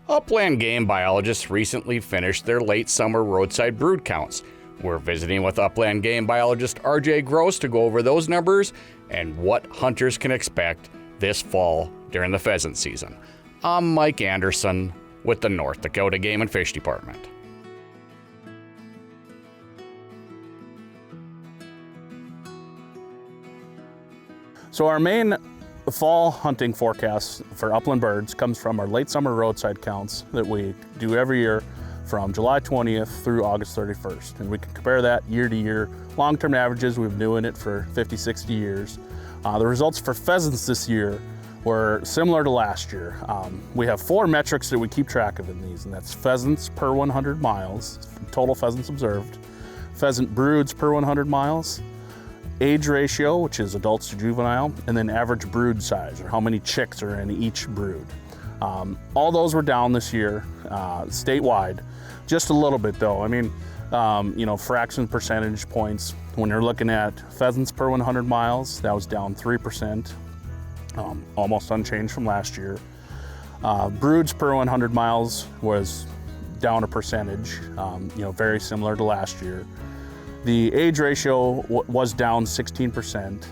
Upland game biologists recently finished their late summer roadside brood counts. We're visiting with upland game biologist RJ Gross to go over those numbers and what hunters can expect this fall during the pheasant season. I'm Mike Anderson with the North Dakota Game and Fish Department. So our main fall hunting forecast for upland birds comes from our late summer roadside counts that we do every year from July 20th through August 31st. And we can compare that year to year. Long-term averages, we've been doing it for 50, 60 years. The results for pheasants this year were similar to last year. We have 4 metrics that we keep track of in these, and that's pheasants per 100 miles, total pheasants observed, pheasant broods per 100 miles, age ratio, which is adults to juvenile, and then average brood size, or how many chicks are in each brood. All those were down this year, statewide, just a little bit though. I mean, fraction percentage points. When you're looking at pheasants per 100 miles, that was down 3%, almost unchanged from last year. Broods per 100 miles was down a percentage, very similar to last year. The age ratio was down 16%.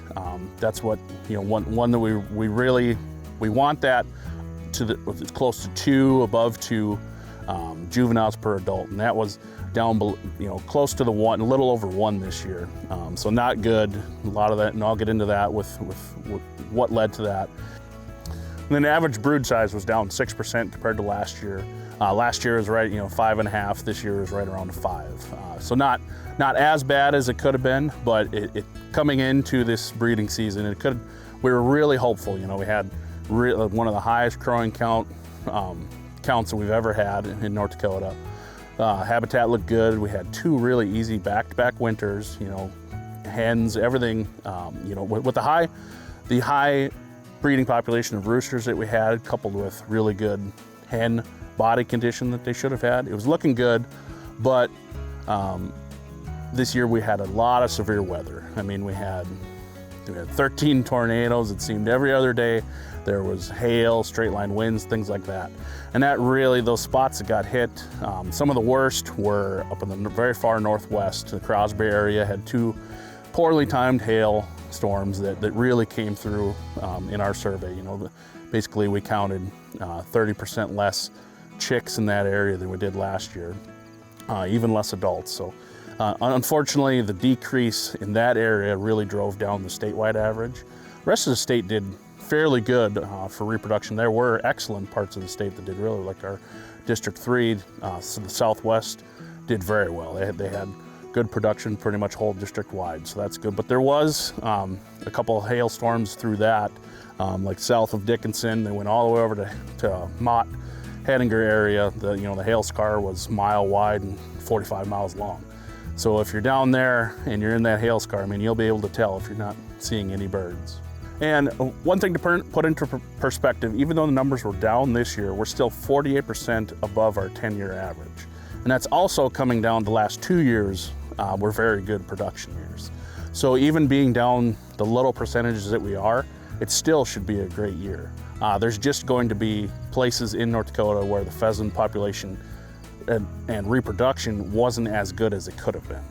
That's what, one that we want that to close to 2, above 2 juveniles per adult, and that was down, close to the 1, a little over 1 this year. So not good. A lot of that, and I'll get into that with what led to that. And then the average brood size was down 6% compared to last year. Last year was right, 5.5. This year is right around 5. So not as bad as it could have been, but it coming into this breeding season, we were really hopeful. We had one of the highest crowing counts that we've ever had in North Dakota. Habitat looked good. We had 2 really easy back-to-back winters. Hens, everything. With the high breeding population of roosters that we had, coupled with really good hen body condition that they should have had, it was looking good. But this year we had a lot of severe weather. I mean, we had 13 tornadoes, it seemed, every other day. There was hail, straight line winds, things like that. And that really, those spots that got hit, some of the worst were up in the very far northwest. The Crosby area had 2 poorly timed hail storms that really came through in our survey. Basically we counted 30% less chicks in that area than we did last year, even less adults. So unfortunately, the decrease in that area really drove down the statewide average. The rest of the state did fairly good for reproduction. There were excellent parts of the state that did really, like our District 3, so the Southwest did very well. They had good production pretty much whole district wide, so that's good. But there was a couple of hailstorms through that, like south of Dickinson. They went all the way over to Mott, Hettinger area. The hail scar was mile wide and 45 miles long. So if you're down there and you're in that hail scar, you'll be able to tell if you're not seeing any birds. And one thing to put into perspective, even though the numbers were down this year, we're still 48% above our 10-year average. And that's also coming down the last 2 years were very good production years. So even being down the little percentages that we are, it still should be a great year. There's just going to be places in North Dakota where the pheasant population and reproduction wasn't as good as it could have been.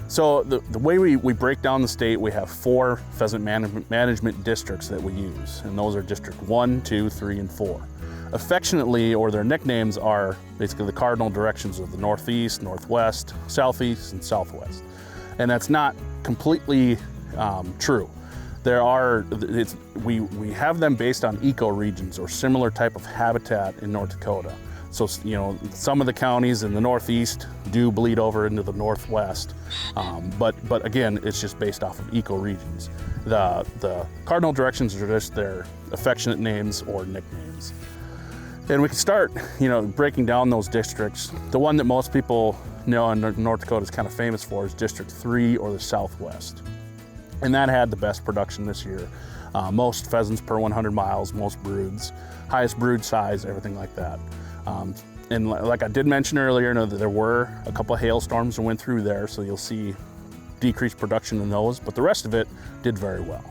So the way we break down the state, we have 4 pheasant management districts that we use, and those are District 1, 2, 3, and 4. Affectionately, or their nicknames are basically the cardinal directions of the northeast, northwest, southeast, and southwest. And that's not completely true. We have them based on ecoregions or similar type of habitat in North Dakota. So, some of the counties in the northeast do bleed over into the northwest, but again, it's just based off of ecoregions. The cardinal directions are just their affectionate names or nicknames. And we can start, breaking down those districts. The one that most people know and North Dakota is kind of famous for is District 3 or the Southwest. And that had the best production this year. Most pheasants per 100 miles, most broods, highest brood size, everything like that. And like I did mention earlier, that there were a couple of hailstorms that went through there, so you'll see decreased production in those, but the rest of it did very well.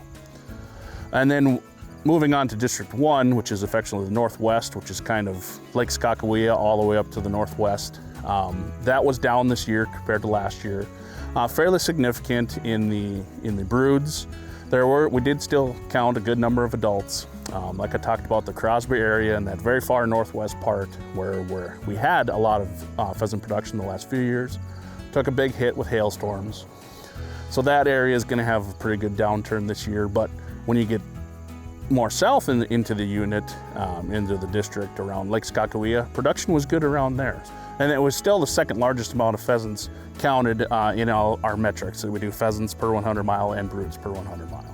And then moving on to District 1, which is affectionately the northwest, which is kind of Lake Skakawea all the way up to the northwest. That was down this year compared to last year. Fairly significant in the broods. We did still count a good number of adults. Like I talked about, the Crosby area and that very far northwest part where we had a lot of pheasant production the last few years, took a big hit with hailstorms. So that area is going to have a pretty good downturn this year. But when you get more south into the unit, into the district around Lake Skakawea, production was good around there. And it was still the second largest amount of pheasants counted in our metrics. So we do pheasants per 100 mile and broods per 100 mile.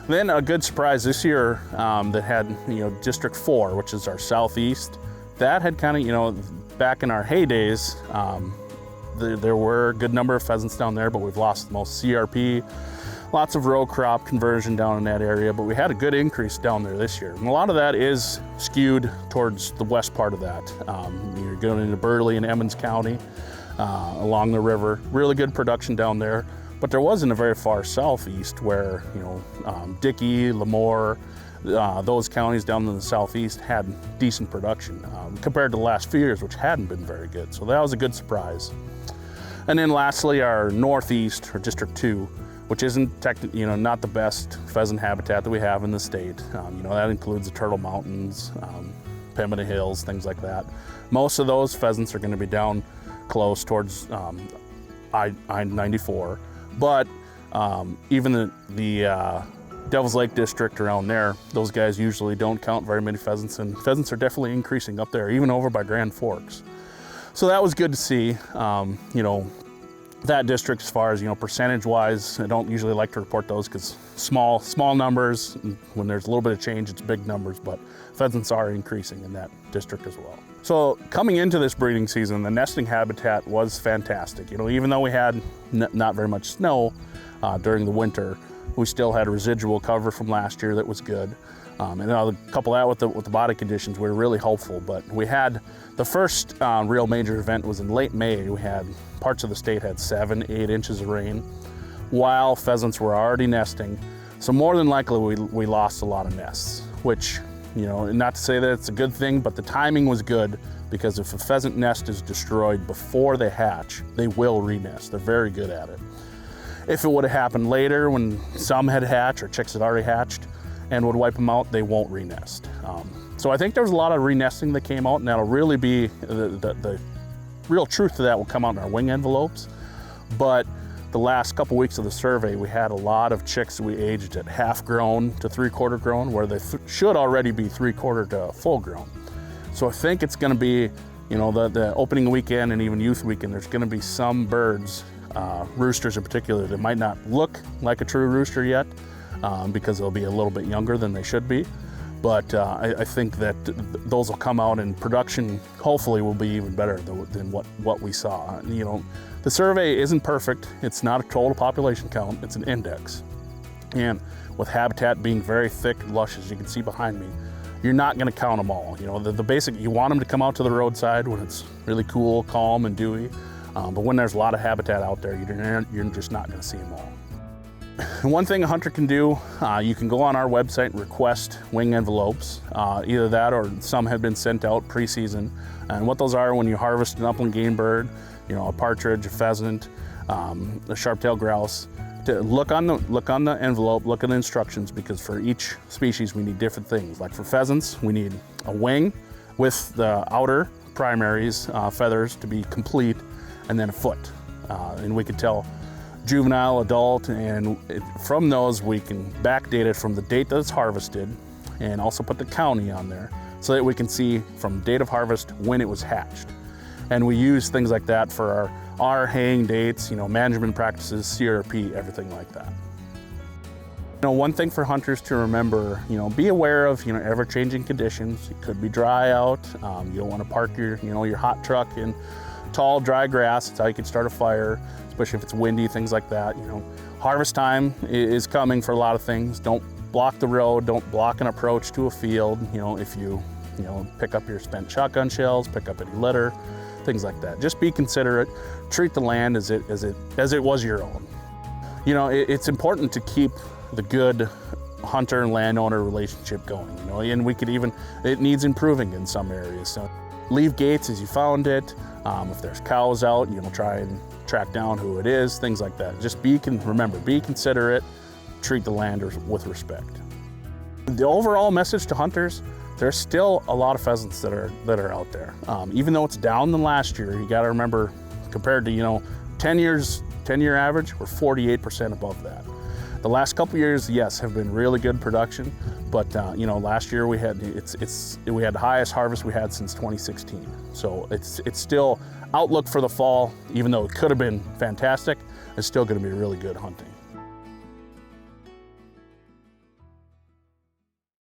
Then a good surprise this year that had, District 4, which is our southeast, that had kind of, back in our heydays, there were a good number of pheasants down there, but we've lost the most CRP, lots of row crop conversion down in that area, but we had a good increase down there this year. And a lot of that is skewed towards the west part of that. You're going into Burley and Emmons County, along the river, really good production down there. But there wasn't a very far southeast where, Dickey, Lemoore, those counties down in the southeast had decent production compared to the last few years, which hadn't been very good. So that was a good surprise. And then lastly, our northeast, or District 2, which isn't not the best pheasant habitat that we have in the state. That includes the Turtle Mountains, Pembina Hills, things like that. Most of those pheasants are going to be down close towards I-94. But even the Devil's Lake district around there, those guys usually don't count very many pheasants, and pheasants are definitely increasing up there, even over by Grand Forks. So that was good to see. That district, as far as percentage-wise, I don't usually like to report those because small numbers. When there's a little bit of change, it's big numbers, but pheasants are increasing in that district as well. So coming into this breeding season, the nesting habitat was fantastic. Even though we had not very much snow during the winter, we still had a residual cover from last year that was good. And I'll couple that with the body conditions, we were really hopeful. But we had the first real major event was in late May. We had parts of the state had 7-8 inches of rain while pheasants were already nesting. So more than likely we lost a lot of nests, which, not to say that it's a good thing, but the timing was good, because if a pheasant nest is destroyed before they hatch, they will re-nest. They're very good at it. If it would have happened later when some had hatched or chicks had already hatched and would wipe them out, they won't re-nest. So I think there was a lot of re-nesting that came out, and that'll really be, the real truth to that will come out in our wing envelopes. But the last couple weeks of the survey, we had a lot of chicks that we aged at half grown to 3/4 grown, where they should already be 3/4 to full grown. So I think it's gonna be, the opening weekend and even youth weekend, there's gonna be some birds, roosters in particular, that might not look like a true rooster yet, because they'll be a little bit younger than they should be. But I think that those will come out, and production hopefully will be even better than what we saw. The survey isn't perfect. It's not a total population count, it's an index. And with habitat being very thick and lush, as you can see behind me, you're not gonna count them all. The basic, you want them to come out to the roadside when it's really cool, calm, and dewy. But when there's a lot of habitat out there, you're just not gonna see them all. And one thing a hunter can do, you can go on our website and request wing envelopes. Either that, or some have been sent out pre-season. And what those are, when you harvest an upland game bird, a partridge, a pheasant, a sharp-tailed grouse, to look on the envelope, look at the instructions, because for each species we need different things. Like for pheasants, we need a wing with the outer primaries, feathers to be complete, and then a foot. And we can tell juvenile, adult, and from those we can backdate it from the date that it's harvested, and also put the county on there so that we can see from date of harvest when it was hatched. And we use things like that for our haying dates, management practices, CRP, everything like that. One thing for hunters to remember, be aware of, ever-changing conditions. It could be dry out. You don't want to park your hot truck in tall, dry grass. That's how you can start a fire, especially if it's windy, things like that. Harvest time is coming for a lot of things. Don't block the road. Don't block an approach to a field. If you pick up your spent shotgun shells, pick up any litter, things like that. Just be considerate. Treat the land as it was your own. It's important to keep the good hunter and landowner relationship going, you know, and we could even, it needs improving in some areas. So leave gates as you found it. If there's cows out, you know, try and track down who it is, things like that. Just remember, be considerate, treat the land with respect. The overall message to hunters, there's still a lot of pheasants that are out there. Even though it's down than last year, you gotta remember, compared to, you know, 10-year average, we're 48% above that. The last couple years, yes, have been really good production, but you know, last year we had the highest harvest we had since 2016. So it's still outlook for the fall, even though it could have been fantastic, it's still going to be really good hunting.